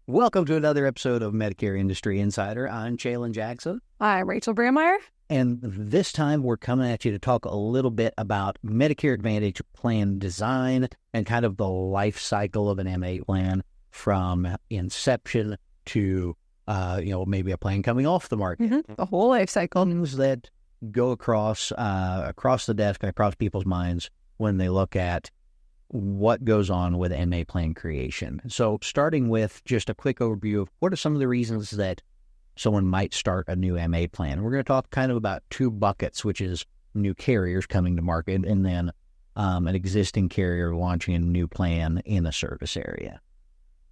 Welcome to another episode of Medicare Industry Insider. I'm Jalen Jackson. I'm Rachel Brandmeyer. And this time we're coming at you to talk a little bit about Medicare Advantage plan design and kind of the life cycle of an MA plan from inception to, maybe a plan coming off the market. Mm-hmm. The whole life cycle. Things that go across the desk and across people's minds when they look at what goes on with MA plan creation. So starting with just a quick overview of what are some of the reasons that someone might start a new MA plan. We're going to talk kind of about two buckets, which is new carriers coming to market and then an existing carrier launching a new plan in a service area.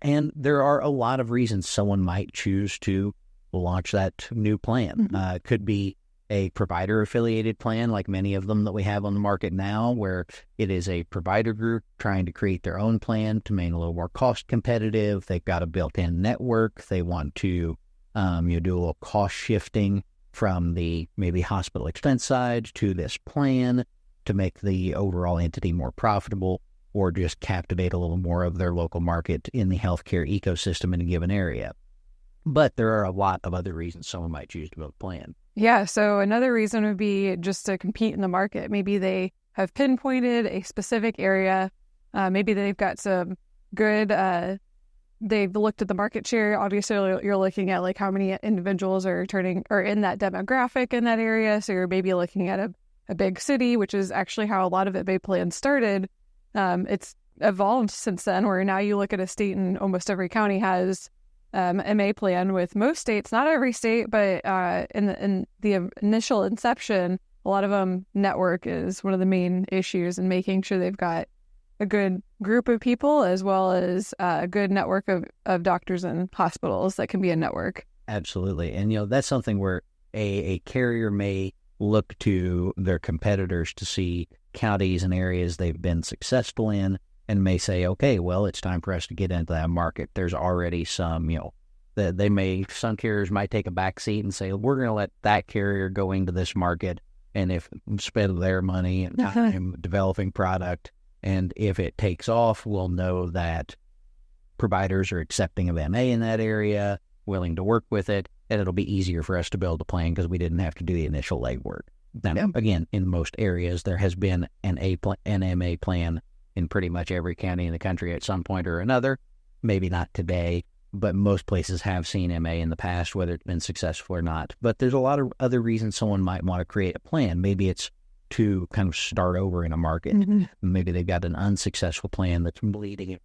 And there are a lot of reasons someone might choose to launch that new plan. Mm-hmm. Could be a provider-affiliated plan, like many of them that we have on the market now, where it is a provider group trying to create their own plan to make it a little more cost competitive. They've got a built-in network. They want to do a little cost shifting from the maybe hospital expense side to this plan to make the overall entity more profitable, or just captivate a little more of their local market in the healthcare ecosystem in a given area. But there are a lot of other reasons someone might choose to build a plan. Yeah, so another reason would be just to compete in the market. Maybe they have pinpointed a specific area. Maybe they've got some good, they've looked at the market share. Obviously, you're looking at like how many individuals are in that demographic in that area. So you're maybe looking at a big city, which is actually how a lot of MA plans started. It's evolved since then, where now you look at a state and almost every county has MA plan. With most states, not every state, but in the initial inception, a lot of them, network is one of the main issues in making sure they've got a good group of people as well as a good network of doctors and hospitals that can be a network. Absolutely. And, that's something where a carrier may look to their competitors to see counties and areas they've been successful in, and may say, okay, well, it's time for us to get into that market. There's already some, some carriers might take a back seat and say, we're going to let that carrier go into this market, and if spend their money and time developing product, and if it takes off, we'll know that providers are accepting of MA in that area, willing to work with it, and it'll be easier for us to build a plan because we didn't have to do the initial legwork. Now, again, in most areas, there has been an MA plan in pretty much every county in the country at some point or another. Maybe not today, but most places have seen MA in the past, whether it's been successful or not. But there's a lot of other reasons someone might want to create a plan. Maybe it's to kind of start over in a market. Mm-hmm. Maybe they've got an unsuccessful plan that's bleeding.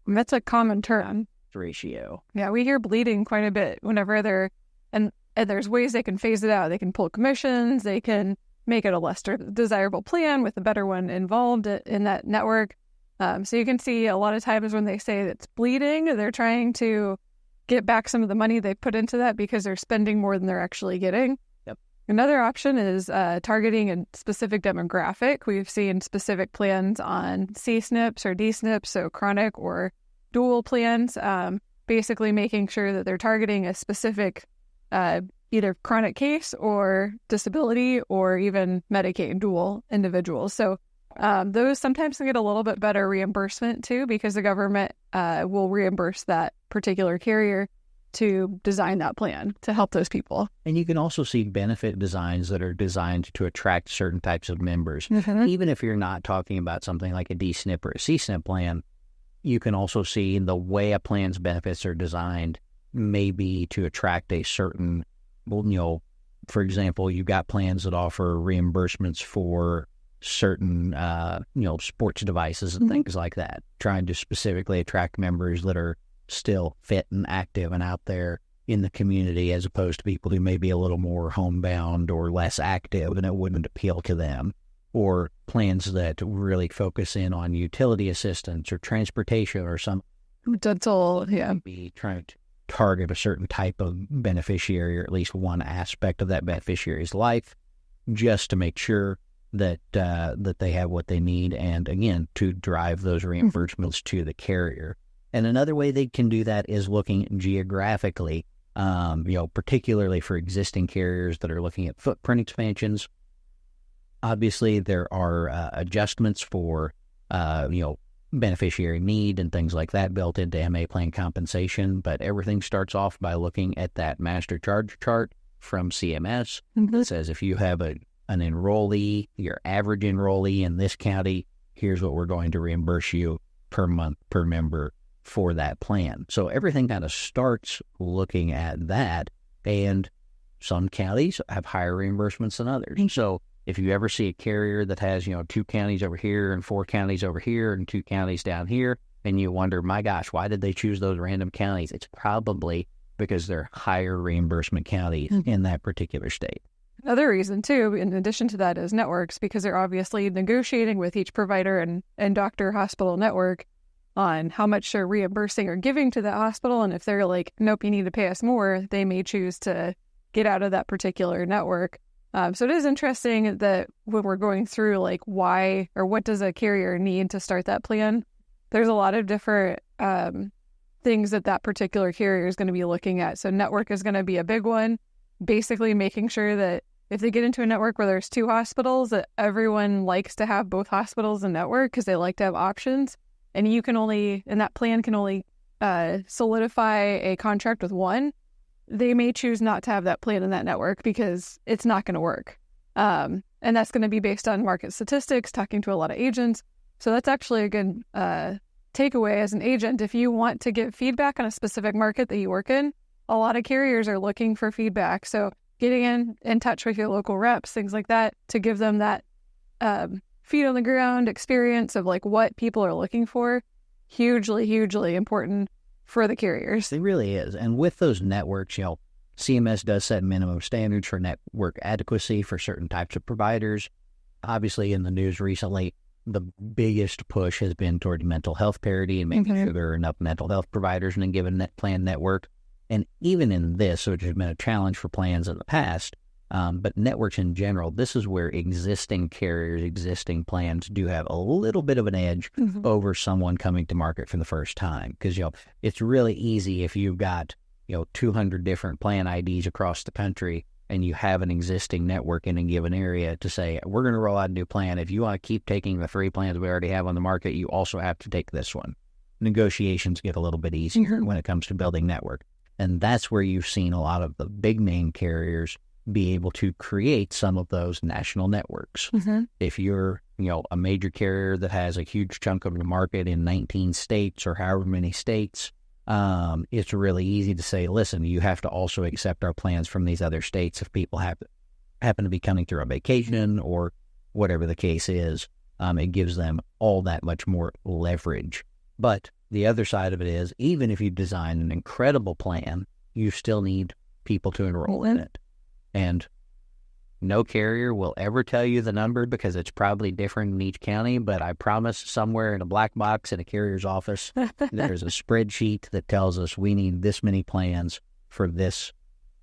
That's a common term. Ratio. Yeah, we hear bleeding quite a bit whenever and there's ways they can phase it out. They can pull commissions. They can make it a less desirable plan with a better one involved in that network. So you can see a lot of times when they say it's bleeding, they're trying to get back some of the money they put into that because they're spending more than they're actually getting. Yep. Another option is targeting a specific demographic. We've seen specific plans on C-SNPs or D-SNPs, so chronic or dual plans, basically making sure that they're targeting a specific either chronic case or disability or even Medicaid dual individuals. So those sometimes get a little bit better reimbursement too, because the government will reimburse that particular carrier to design that plan to help those people. And you can also see benefit designs that are designed to attract certain types of members. Mm-hmm. Even if you're not talking about something like a D-SNP or a C-SNP plan, you can also see the way a plan's benefits are designed maybe to attract a certain, for example, you've got plans that offer reimbursements for certain, sports devices and mm-hmm. things like that, trying to specifically attract members that are still fit and active and out there in the community, as opposed to people who may be a little more homebound or less active and it wouldn't appeal to them. Or plans that really focus in on utility assistance or transportation or some dental, be trying to target a certain type of beneficiary, or at least one aspect of that beneficiary's life, just to make sure that they have what they need, and again, to drive those reimbursements to the carrier. And another way they can do that is looking geographically, particularly for existing carriers that are looking at footprint expansions. Obviously, there are adjustments for, beneficiary need and things like that built into MA plan compensation. But everything starts off by looking at that master charge chart from CMS. It says if you have an enrollee, your average enrollee in this county, here's what we're going to reimburse you per month per member for that plan. So everything kind of starts looking at that, and some counties have higher reimbursements than others. So if you ever see a carrier that has, 2 counties over here and 4 counties over here and 2 counties down here, and you wonder, my gosh, why did they choose those random counties? It's probably because they're higher reimbursement counties in that particular state. Another reason, too, in addition to that, is networks, because they're obviously negotiating with each provider and doctor hospital network on how much they're reimbursing or giving to the hospital. And if they're like, nope, you need to pay us more, they may choose to get out of that particular network. So it is interesting that when we're going through like why or what does a carrier need to start that plan, there's a lot of different things that particular carrier is going to be looking at. So network is going to be a big one, basically making sure that if they get into a network where there's 2 hospitals, that everyone likes to have both hospitals and network because they like to have options. And that plan can only solidify a contract with one. They may choose not to have that plan in that network because it's not going to work. And that's going to be based on market statistics, talking to a lot of agents. So that's actually a good takeaway as an agent. If you want to get feedback on a specific market that you work in, a lot of carriers are looking for feedback. So getting in touch with your local reps, things like that, to give them that feet on the ground experience of like what people are looking for, hugely, hugely important for the carriers. It really is. And with those networks, CMS does set minimum standards for network adequacy for certain types of providers. Obviously, in the news recently, the biggest push has been toward mental health parity and making sure there are enough mental health providers in a given plan network. And even in this, which has been a challenge for plans in the past, but networks in general, this is where existing carriers, existing plans do have a little bit of an edge over someone coming to market for the first time. Because, it's really easy if you've got, 200 different plan IDs across the country and you have an existing network in a given area to say, we're going to roll out a new plan. If you want to keep taking the 3 plans we already have on the market, you also have to take this one. Negotiations get a little bit easier when it comes to building network. And that's where you've seen a lot of the big name carriers be able to create some of those national networks. If you're, a major carrier that has a huge chunk of the market in 19 states or however many states, it's really easy to say, listen, you have to also accept our plans from these other states if people happen to be coming through a vacation or whatever the case is. It gives them all that much more leverage. But the other side of it is, even if you design an incredible plan, you still need people to enroll in it. And no carrier will ever tell you the number because it's probably different in each county, but I promise somewhere in a black box in a carrier's office, there's a spreadsheet that tells us we need this many plans for this,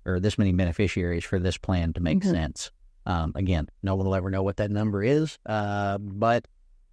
or this many beneficiaries for this plan to make sense. Again, no one will ever know what that number is, but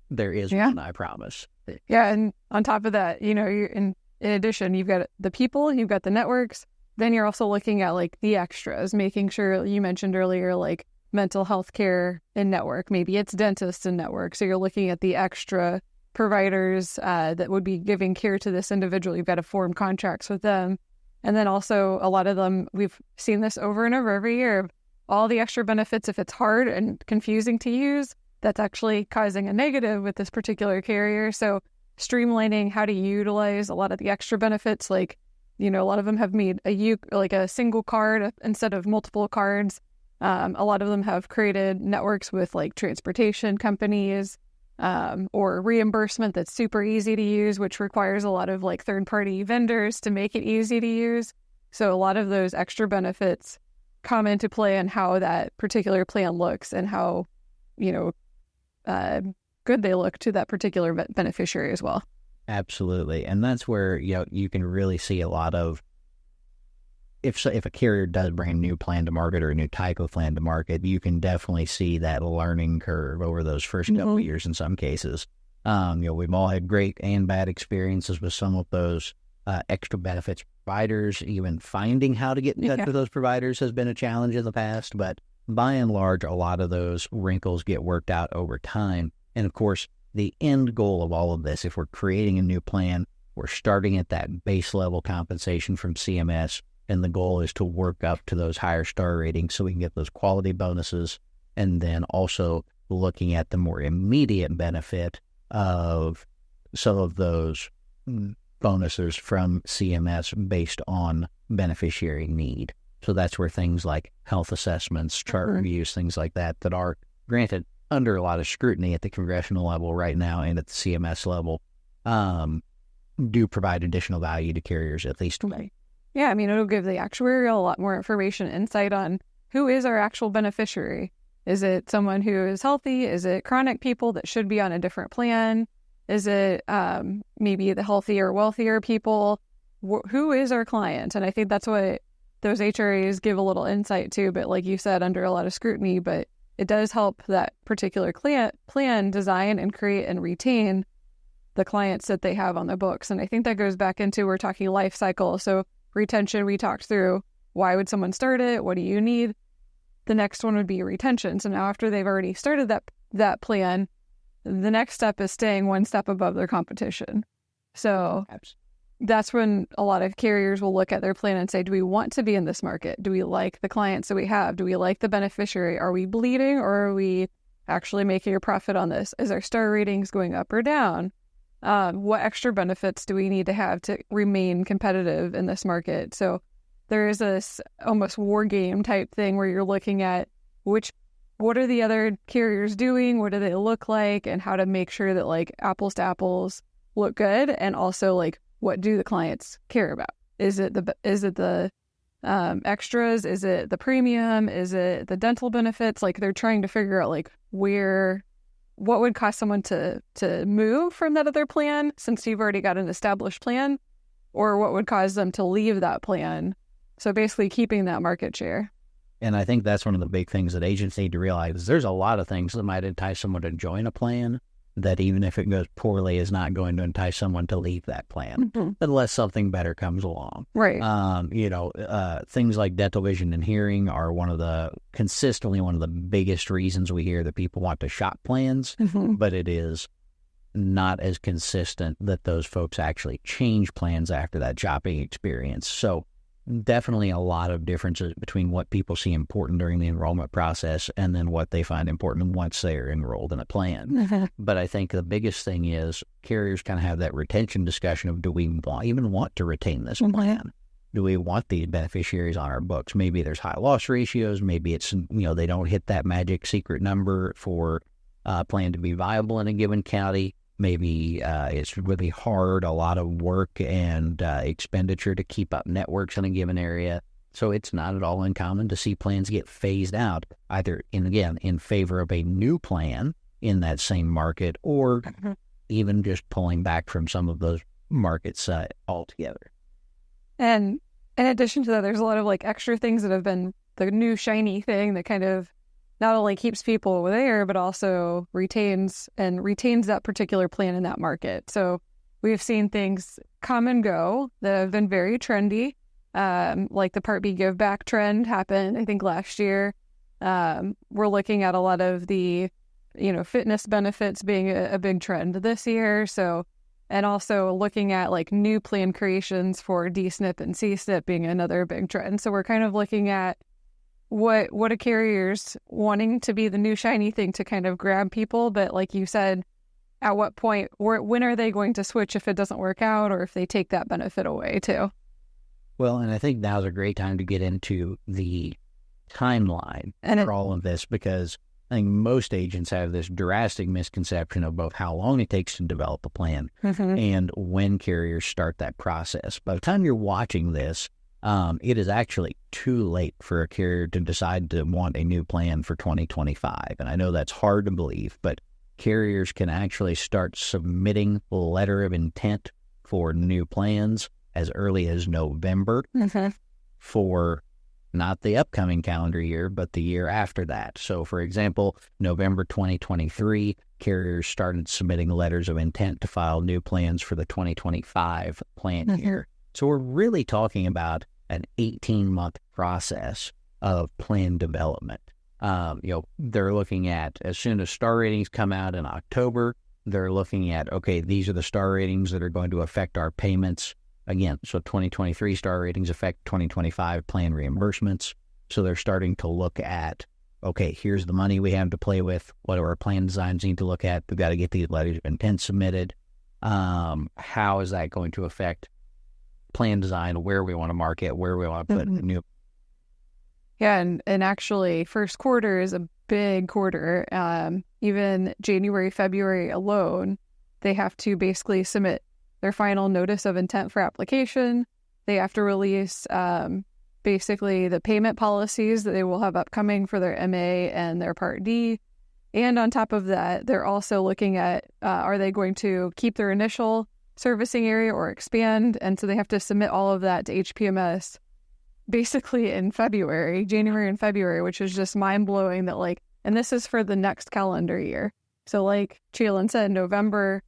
there is one, I promise. Yeah, and on top of that, you're in addition, you've got the people, you've got the networks. Then you're also looking at like the extras, making sure you mentioned earlier, like mental health care in network, maybe it's dentists in network. So you're looking at the extra providers that would be giving care to this individual. You've got to form contracts with them. And then also a lot of them, we've seen this over and over every year, all the extra benefits. If it's hard and confusing to use, that's actually causing a negative with this particular carrier. So streamlining how to utilize a lot of the extra benefits, like, a lot of them have made a single card instead of multiple cards. A lot of them have created networks with like transportation companies or reimbursement that's super easy to use, which requires a lot of like third-party vendors to make it easy to use. So a lot of those extra benefits come into play in how that particular plan looks and how, good they look to that particular beneficiary as well. Absolutely. And that's where, you can really see a lot of, if a carrier does bring a new plan to market or a new type of plan to market, you can definitely see that learning curve over those first couple of years in some cases. We've all had great and bad experiences with some of those extra benefits providers. Even finding how to get in touch with those providers has been a challenge in the past. But by and large, a lot of those wrinkles get worked out over time. And of course, the end goal of all of this, if we're creating a new plan, we're starting at that base level compensation from CMS, and the goal is to work up to those higher star ratings so we can get those quality bonuses, and then also looking at the more immediate benefit of some of those bonuses from CMS based on beneficiary need. So that's where things like health assessments, chart reviews, things like that are, granted, under a lot of scrutiny at the congressional level right now and at the CMS level, do provide additional value to carriers, at least. Right. Yeah, I mean, it'll give the actuarial a lot more information, insight on who is our actual beneficiary. Is it someone who is healthy? Is it chronic people that should be on a different plan? Is it maybe the healthier, wealthier people? Who is our client? And I think that's what those HRAs give a little insight to, but like you said, under a lot of scrutiny, but it does help that particular plan design and create and retain the clients that they have on the books. And I think that goes back into, we're talking life cycle. So retention, we talked through, why would someone start it? What do you need? The next one would be retention. So now after they've already started that plan, the next step is staying one step above their competition. So that's when a lot of carriers will look at their plan and say, do we want to be in this market? Do we like the clients that we have? Do we like the beneficiary? Are we bleeding, or are we actually making a profit on this? Is our star ratings going up or down? What extra benefits do we need to have to remain competitive in this market? So there is this almost war game type thing where you're looking at what are the other carriers doing? What do they look like? And how to make sure that like apples to apples look good. And also like, what do the clients care about? Is it the extras? Is it the premium? Is it the dental benefits? Like they're trying to figure out like what would cause someone to move from that other plan since you've already got an established plan, or what would cause them to leave that plan. So basically keeping that market share. And I think that's one of the big things that agents need to realize is there's a lot of things that might entice someone to join a plan that even if it goes poorly is not going to entice someone to leave that plan unless something better comes along. Right. Things like dental, vision, and hearing are consistently one of the biggest reasons we hear that people want to shop plans, but it is not as consistent that those folks actually change plans after that shopping experience. So definitely a lot of differences between what people see important during the enrollment process and then what they find important once they're enrolled in a plan. But I think the biggest thing is carriers kind of have that retention discussion of, do we even want to retain this plan? Do we want the beneficiaries on our books? Maybe there's high loss ratios. Maybe it's, they don't hit that magic secret number for a plan to be viable in a given county. Maybe it's really hard, a lot of work and expenditure to keep up networks in a given area. So it's not at all uncommon to see plans get phased out, either in favor of a new plan in that same market, or even just pulling back from some of those markets altogether. And in addition to that, there's a lot of like extra things that have been the new shiny thing that kind of not only keeps people there, but also retains that particular plan in that market. So we've seen things come and go that have been very trendy, like the Part B give back trend happened, I think, last year. We're looking at a lot of the, fitness benefits being a big trend this year. So, and also looking at like new plan creations for D-SNP and C-SNP being another big trend. So we're kind of looking at what a carrier's wanting to be the new shiny thing to kind of grab people. But like you said, at what point, when are they going to switch if it doesn't work out, or if they take that benefit away too? Well, and I think now's a great time to get into the timeline for all of this, because I think most agents have this drastic misconception of both how long it takes to develop a plan and when carriers start that process. By the time you're watching this, it is actually too late for a carrier to decide to want a new plan for 2025. And I know that's hard to believe, but carriers can actually start submitting a letter of intent for new plans as early as November for not the upcoming calendar year, but the year after that. So, for example, November 2023, carriers started submitting letters of intent to file new plans for the 2025 plan year. So we're really talking about an 18-month process of plan development. They're looking at, as soon as star ratings come out in October, they're looking at, okay, these are the star ratings that are going to affect our payments. Again, so 2023 star ratings affect 2025 plan reimbursements. So they're starting to look at, okay, here's the money we have to play with. What do our plan designs need to look at? We've got to get these letters of intent submitted. How is that going to affect plan design, where we want to market, where we want to put new. Yeah, and actually first quarter is a big quarter. Even January, February alone, they have to basically submit their final notice of intent for application. They have to release basically the payment policies that they will have upcoming for their MA and their Part D. And on top of that, they're also looking at, are they going to keep their initial servicing area or expand? And so they have to submit all of that to HPMS basically in February, January and February, which is just mind-blowing that like, and this is for the next calendar year. So like Chelan said, November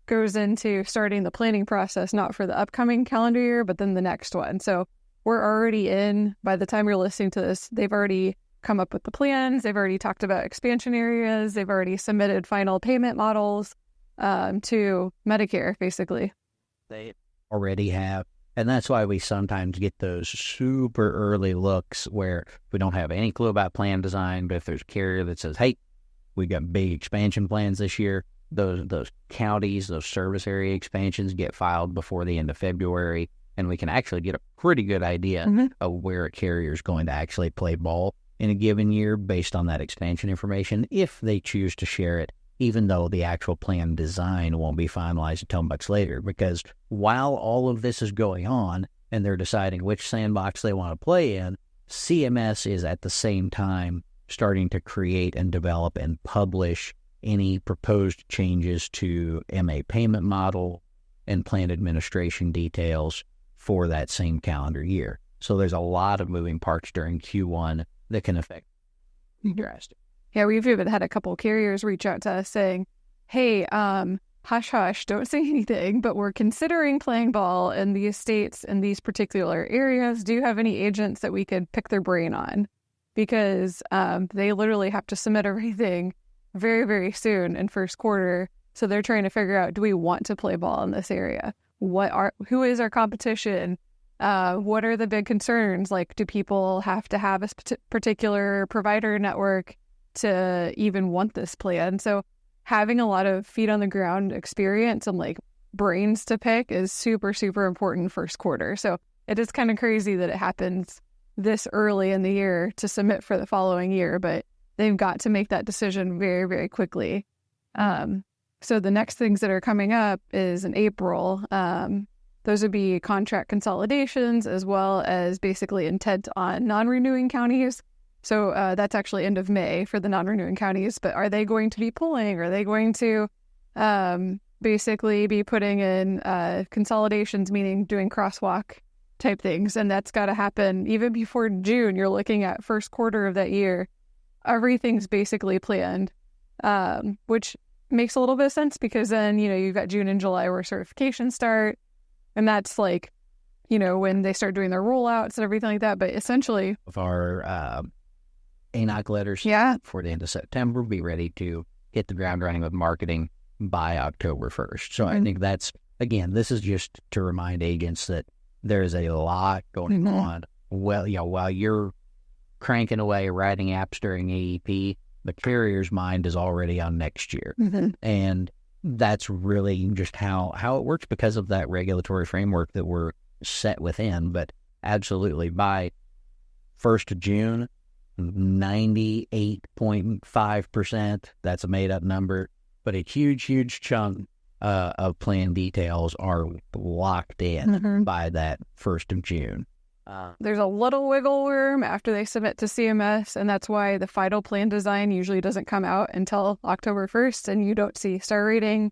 goes into starting the planning process, not for the upcoming calendar year, but then the next one. So we're already in, by the time you're listening to this, they've already come up with the plans. They've already talked about expansion areas. They've already submitted final payment models to Medicare, basically. They already have. And that's why we sometimes get those super early looks where we don't have any clue about plan design, but if there's a carrier that says, hey, we got big expansion plans this year, those counties, those service area expansions get filed before the end of February, and we can actually get a pretty good idea of where a carrier is going to actually play ball in a given year based on that expansion information, if they choose to share it, even though the actual plan design won't be finalized until much later. Because while all of this is going on and they're deciding which sandbox they want to play in, CMS is at the same time starting to create and develop and publish any proposed changes to MA payment model and plan administration details for that same calendar year. So there's a lot of moving parts during Q1 that can affect drastic. Yeah, we've even had a couple of carriers reach out to us saying, hey, hush, hush, don't say anything, but we're considering playing ball in these states in these particular areas. Do you have any agents that we could pick their brain on? Because they literally have to submit everything very, very soon in first quarter. So they're trying to figure out, do we want to play ball in this area? Who is our competition? What are the big concerns? Like, do people have to have a particular provider network to even want this plan? So having a lot of feet on the ground experience and like brains to pick is super, super important first quarter. So it is kind of crazy that it happens this early in the year to submit for the following year, but they've got to make that decision very, very quickly. So the next things that are coming up is in April. Those would be contract consolidations as well as basically intent on non-renewing counties. So that's actually end of May for the non-renewing counties. But are they going to be pulling? Are they going to basically be putting in consolidations, meaning doing crosswalk type things? And that's got to happen even before June. You're looking at first quarter of that year. Everything's basically planned, which makes a little bit of sense because then, you've got June and July where certifications start. And that's like, when they start doing their rollouts and everything like that. But essentially, of our ANOC letters for the end of September, be ready to hit the ground running with marketing by October 1st. So I think that's, again, this is just to remind agents that there is a lot going on. Well, while you're cranking away writing apps during AEP, the carrier's mind is already on next year. And that's really just how it works because of that regulatory framework that we're set within. But absolutely, by 1st of June, 98.5%, that's a made-up number, but a huge chunk of plan details are locked in by that 1st of June. There's a little wiggle room after they submit to CMS, and that's why the final plan design usually doesn't come out until October 1st, and you don't see star rating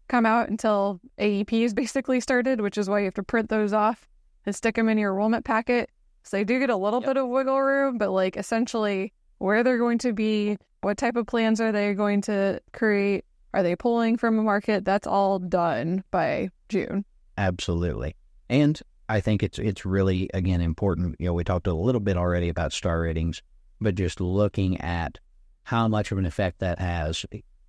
come out until AEP is basically started, which is why you have to print those off and stick them in your enrollment packet. So they do get a little bit of wiggle room, but like essentially where they're going to be, what type of plans are they going to create, are they pulling from a market, that's all done by June. Absolutely. And I think it's really, again, important. We talked a little bit already about star ratings, but just looking at how much of an effect that has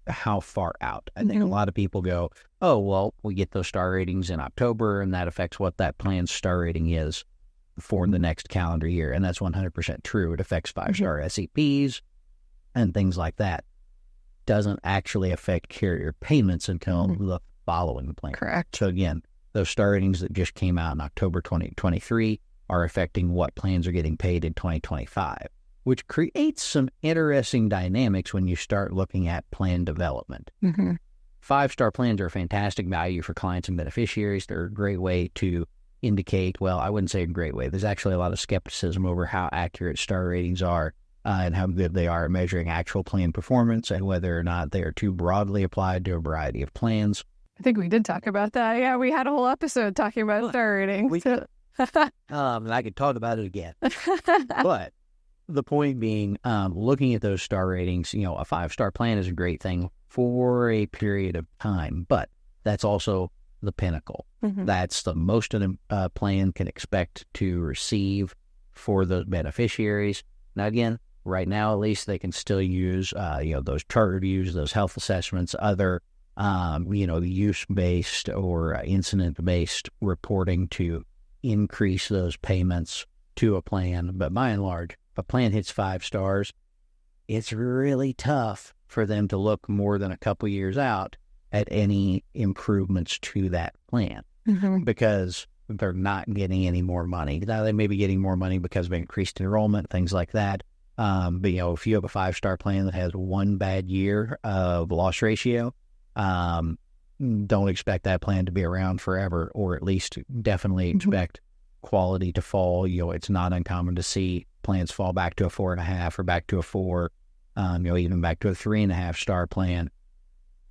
how far out. I think a lot of people go, oh, well, we get those star ratings in October, and that affects what that plan's star rating is for the next calendar year. And that's 100% true. It affects 5-star SEPs and things like that. Doesn't actually affect carrier payments until the following plan. Correct. So again, those star ratings that just came out in October 2023 are affecting what plans are getting paid in 2025, which creates some interesting dynamics when you start looking at plan development. 5-star plans are a fantastic value for clients and beneficiaries. They're a great way to indicate, well, I wouldn't say a great way. There's actually a lot of skepticism over how accurate star ratings are and how good they are at measuring actual plan performance and whether or not they are too broadly applied to a variety of plans. I think we did talk about that. Yeah, we had a whole episode talking about star ratings. And I could talk about it again. But the point being, looking at those star ratings, a 5-star plan is a great thing for a period of time, but that's also the pinnacle. That's the most a plan can expect to receive for those beneficiaries. Now, again, right now, at least they can still use, those chart reviews, those health assessments, other, the use-based or incident-based reporting to increase those payments to a plan. But by and large, if a plan hits 5 stars, it's really tough for them to look more than a couple years out at any improvements to that plan because they're not getting any more money. Now, they may be getting more money because of increased enrollment, things like that. But, if you have a 5-star plan that has one bad year of loss ratio, don't expect that plan to be around forever, or at least definitely expect quality to fall. It's not uncommon to see plans fall back to a 4.5 or back to a 4, even back to a 3.5-star plan,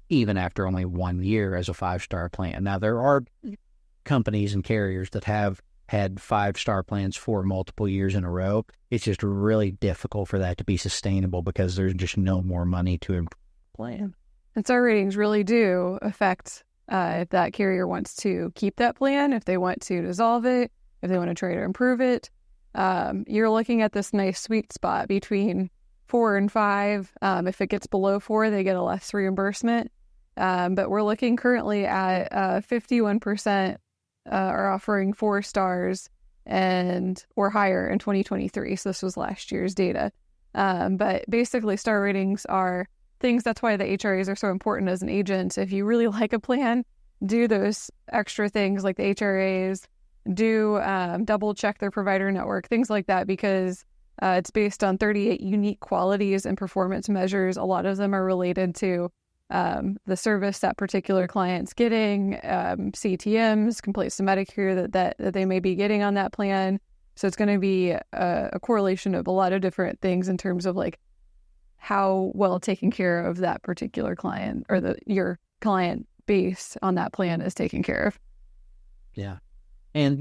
even after only 1 year as a 5-star plan. Now, there are companies and carriers that have had 5-star plans for multiple years in a row. It's just really difficult for that to be sustainable because there's just no more money to improve the plan. And star ratings really do affect if that carrier wants to keep that plan, if they want to dissolve it, if they want to try to improve it. You're looking at this nice sweet spot between 4 and 5. If it gets below 4, they get a less reimbursement. But we're looking currently at 51% are offering 4 stars or higher in 2023. So this was last year's data. But basically, star ratings are things. That's why the HRAs are so important as an agent. If you really like a plan, do those extra things like the HRAs, do double check their provider network, things like that, because it's based on 38 unique qualities and performance measures. A lot of them are related to the service that particular client's getting, CTMs, complaints to Medicare that they may be getting on that plan. So it's going to be a correlation of a lot of different things in terms of like how well taken care of that particular client or your client base on that plan is taken care of. Yeah. And,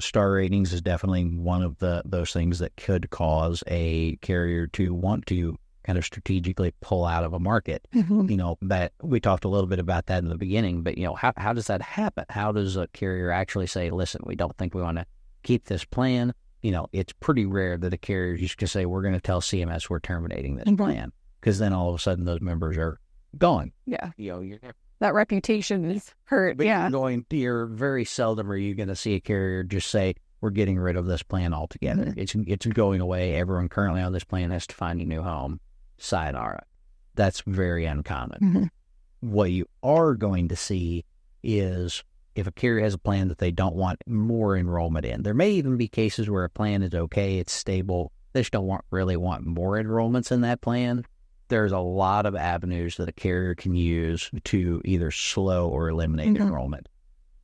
star ratings is definitely one of those things that could cause a carrier to want to kind of strategically pull out of a market. That we talked a little bit about that in the beginning, but, how does that happen? How does a carrier actually say, listen, we don't think we want to keep this plan? It's pretty rare that a carrier just can say, we're going to tell CMS we're terminating this plan, because then all of a sudden those members are gone. Yeah. You're that reputation is hurt. But yeah. You're very seldom are you going to see a carrier just say, we're getting rid of this plan altogether. It's going away. Everyone currently on this plan has to find a new home. Sayonara. That's very uncommon. What you are going to see is if a carrier has a plan that they don't want more enrollment in. There may even be cases where a plan is okay, it's stable, they just don't really want more enrollments in that plan. There's a lot of avenues that a carrier can use to either slow or eliminate enrollment.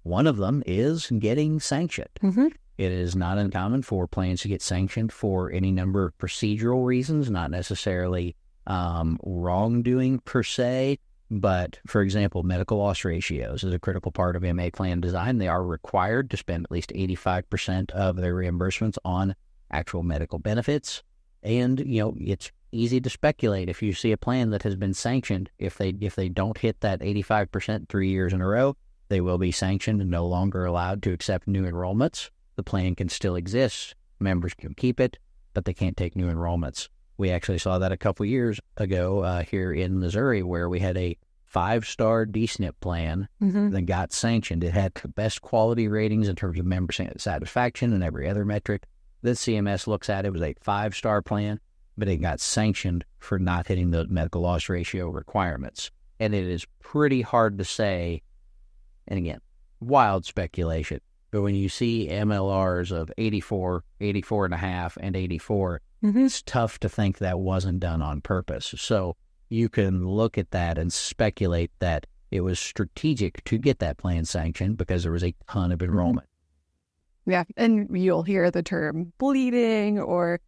One of them is getting sanctioned. It is not uncommon for plans to get sanctioned for any number of procedural reasons, not necessarily wrongdoing per se, but for example, medical loss ratios is a critical part of MA plan design. They are required to spend at least 85% of their reimbursements on actual medical benefits. And, it's easy to speculate if you see a plan that has been sanctioned, if they don't hit that 85% 3 years in a row, they will be sanctioned and no longer allowed to accept new enrollments. The plan can still exist. Members can keep it, but they can't take new enrollments. We actually saw that a couple years ago here in Missouri, where we had a 5-star DSNP plan that got sanctioned. It had the best quality ratings in terms of member satisfaction and every other metric that CMS looks at. It was a 5-star plan, but it got sanctioned for not hitting the medical loss ratio requirements. And it is pretty hard to say, and again, wild speculation, but when you see MLRs of 84, 84.5, and 84, it's tough to think that wasn't done on purpose. So you can look at that and speculate that it was strategic to get that plan sanctioned because there was a ton of enrollment. Yeah, and you'll hear the term bleeding, or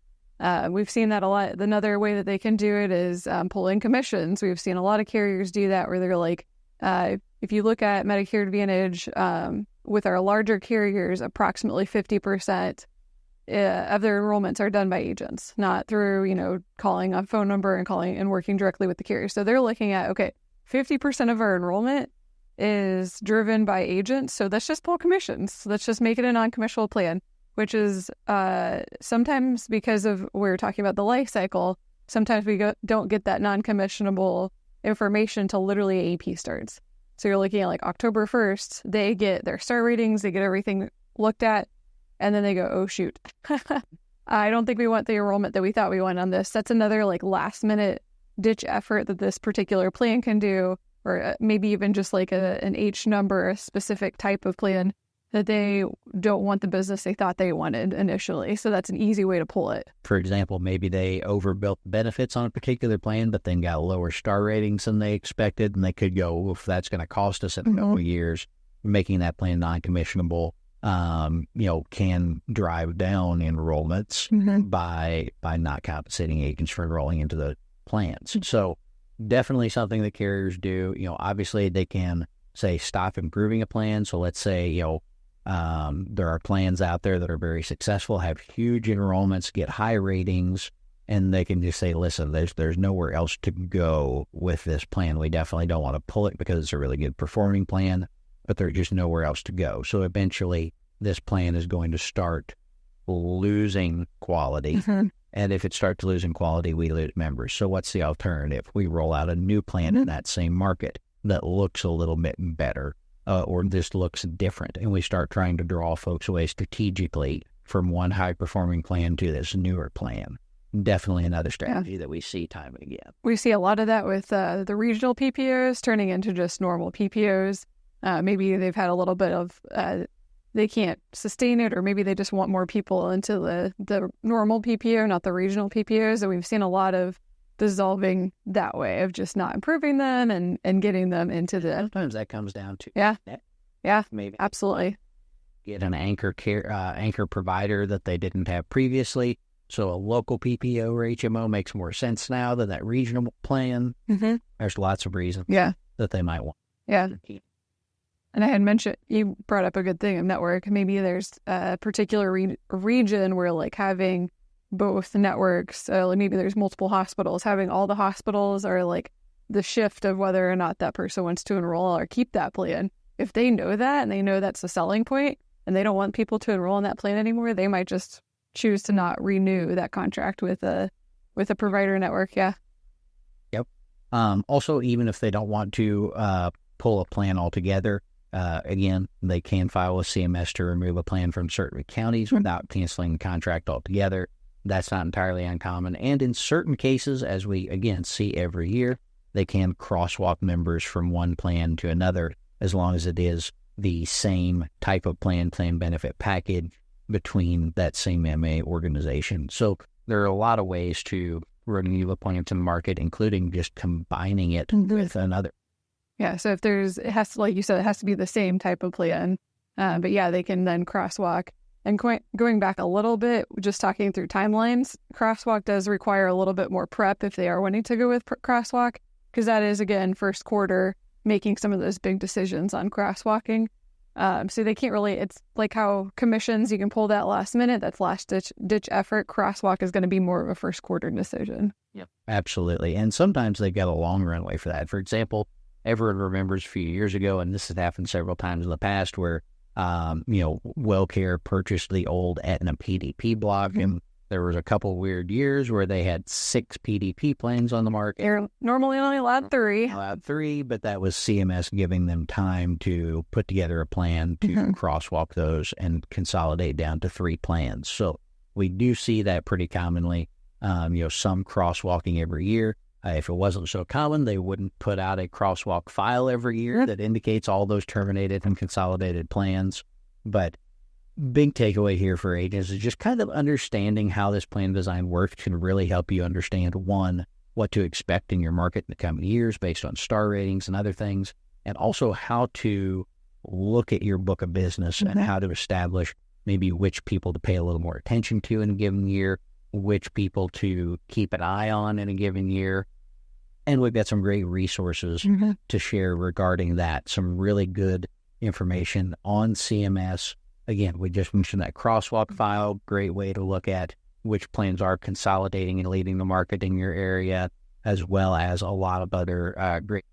we've seen that a lot. Another way that they can do it is pulling commissions. We've seen a lot of carriers do that, where they're like, if you look at Medicare Advantage, with our larger carriers, approximately 50% of their enrollments are done by agents, not through, calling a phone number and calling and working directly with the carrier. So they're looking at, okay, 50% of our enrollment is driven by agents. So let's just pull commissions. Let's just make it a non-commissionable plan, which is sometimes, because of we're talking about the life cycle, sometimes we don't get that non-commissionable information till literally AP starts. So you're looking at like October 1st, they get their star ratings, they get everything looked at, and then they go, oh, shoot, I don't think we want the enrollment that we thought we wanted on this. That's another like last minute ditch effort that this particular plan can do, or maybe even just like an H number, a specific type of plan that they don't want the business they thought they wanted initially. So that's an easy way to pull it. For example, maybe they overbuilt benefits on a particular plan, but then got lower star ratings than they expected, and they could go, well, if that's going to cost us in a couple of years, making that plan non-commissionable, can drive down enrollments by not compensating agents for enrolling into the plans. So definitely something that carriers do. Obviously they can say stop improving a plan. So let's say, there are plans out there that are very successful, have huge enrollments, get high ratings, and they can just say, listen, there's nowhere else to go with this plan. We definitely don't want to pull it because it's a really good performing plan, but there's just nowhere else to go. So eventually this plan is going to start losing quality. And if it starts losing quality, we lose members. So what's the alternative? We roll out a new plan in that same market that looks a little bit better, or this looks different. And we start trying to draw folks away strategically from one high-performing plan to this newer plan. Definitely another strategy that we see time and again. We see a lot of that with the regional PPOs turning into just normal PPOs. Maybe they've had a little bit of, they can't sustain it, or maybe they just want more people into the normal PPO, not the regional PPOs. And we've seen a lot of dissolving that way, of just not improving them and getting them into the... Sometimes that comes down to... Yeah, maybe absolutely. Get an anchor provider that they didn't have previously. So a local PPO or HMO makes more sense now than that regional plan. There's lots of reasons that they might want. Yeah. And I had mentioned, you brought up a good thing of network. Maybe there's a particular region where like having both networks, maybe there's multiple hospitals, having all the hospitals are like the shift of whether or not that person wants to enroll or keep that plan. If they know that and they know that's the selling point and they don't want people to enroll in that plan anymore, they might just choose to not renew that contract with a provider network. Yeah. Yep. Also, even if they don't want to pull a plan altogether, again, they can file with CMS to remove a plan from certain counties without canceling the contract altogether. That's not entirely uncommon. And in certain cases, as we, again, see every year, they can crosswalk members from one plan to another as long as it is the same type of plan, same benefit package between that same MA organization. So there are a lot of ways to remove a plan to the market, including just combining it with another. Yeah, so if it has to, like you said, it has to be the same type of plan. But yeah, they can then crosswalk. And going back a little bit, just talking through timelines, crosswalk does require a little bit more prep if they are wanting to go with crosswalk, because that is, again, first quarter, making some of those big decisions on crosswalking. So they can't really, it's like how commissions, you can pull that last minute, that's last ditch effort. Crosswalk is going to be more of a first quarter decision. Yep, absolutely. And sometimes they've got a long runway for that. For example, everyone remembers a few years ago, and this has happened several times in the past, where WellCare purchased the old Aetna PDP block, and There was a couple weird years where they had 6 PDP plans on the market. They're normally only allowed 3. Allowed 3, but that was CMS giving them time to put together a plan to crosswalk those and consolidate down to 3 plans. So we do see that pretty commonly, some crosswalking every year. If it wasn't so common, they wouldn't put out a crosswalk file every year that indicates all those terminated and consolidated plans. But big takeaway here for agents is just kind of understanding how this plan design works can really help you understand, one, what to expect in your market in the coming years based on star ratings and other things, and also how to look at your book of business and how to establish maybe which people to pay a little more attention to in a given year, which people to keep an eye on in a given year. And we've got some great resources to share regarding that. Some really good information on CMS. Again, we just mentioned that crosswalk file, great way to look at which plans are consolidating and leading the market in your area, as well as a lot of other great.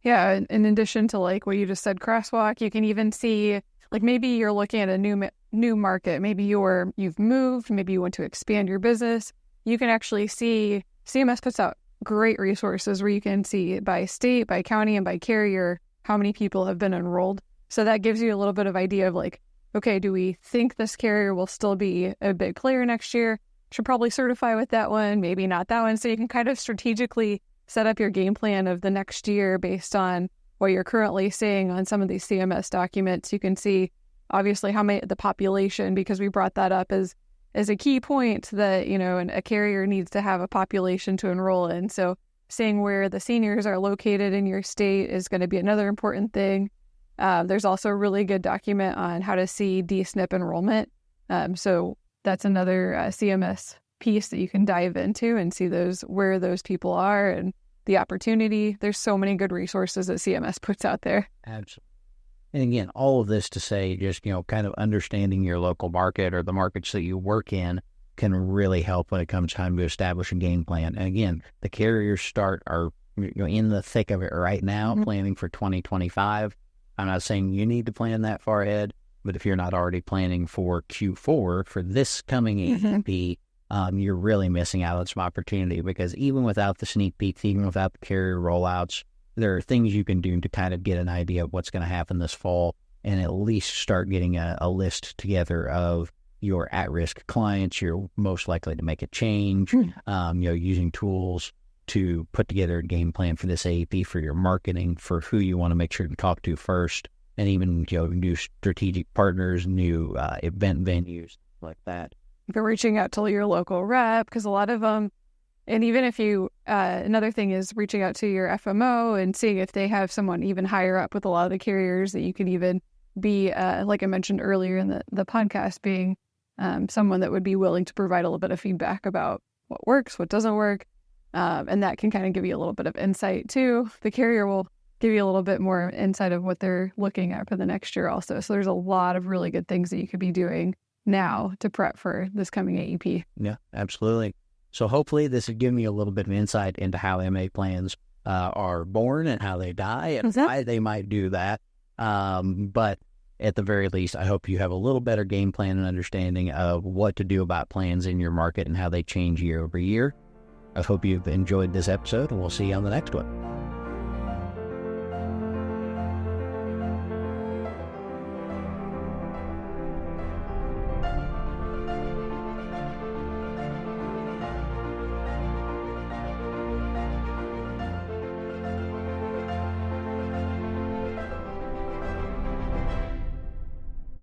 Yeah, in addition to like what you just said, crosswalk, you can even see like maybe you're looking at a new market. Maybe you've moved. Maybe you want to expand your business. You can actually see CMS puts out great resources where you can see by state, by county, and by carrier how many people have been enrolled. So that gives you a little bit of idea of like, okay, do we think this carrier will still be a big player next year? Should probably certify with that one, maybe not that one. So you can kind of strategically set up your game plan of the next year based on what you're currently seeing on some of these CMS documents. You can see obviously how many the population, because we brought that up as a key point that, a carrier needs to have a population to enroll in. So seeing where the seniors are located in your state is going to be another important thing. There's also a really good document on how to see D-SNP enrollment. So that's another CMS piece that you can dive into and see where those people are and the opportunity. There's so many good resources that CMS puts out there. Absolutely. And again, all of this to say just, kind of understanding your local market or the markets that you work in can really help when it comes time to establish a game plan. And again, the carriers are in the thick of it right now, planning for 2025. I'm not saying you need to plan that far ahead, but if you're not already planning for Q4 for this coming AEP, you're really missing out on some opportunity, because even without the sneak peeks, even without the carrier rollouts, there are things you can do to kind of get an idea of what's going to happen this fall and at least start getting a list together of your at-risk clients. You're most likely to make a change, using tools to put together a game plan for this AEP, for your marketing, for who you want to make sure to talk to first, and even new strategic partners, new event venues like that. You're reaching out to your local rep, because a lot of them, and even if you, another thing is reaching out to your FMO and seeing if they have someone even higher up with a lot of the carriers that you can even be, like I mentioned earlier in the podcast, being someone that would be willing to provide a little bit of feedback about what works, what doesn't work. And that can kind of give you a little bit of insight too. The carrier will give you a little bit more insight of what they're looking at for the next year also. So there's a lot of really good things that you could be doing now to prep for this coming AEP. Yeah, absolutely. So hopefully this has given you a little bit of insight into how MA plans are born and how they die and why they might do that. But at the very least, I hope you have a little better game plan and understanding of what to do about plans in your market and how they change year over year. I hope you've enjoyed this episode, and we'll see you on the next one.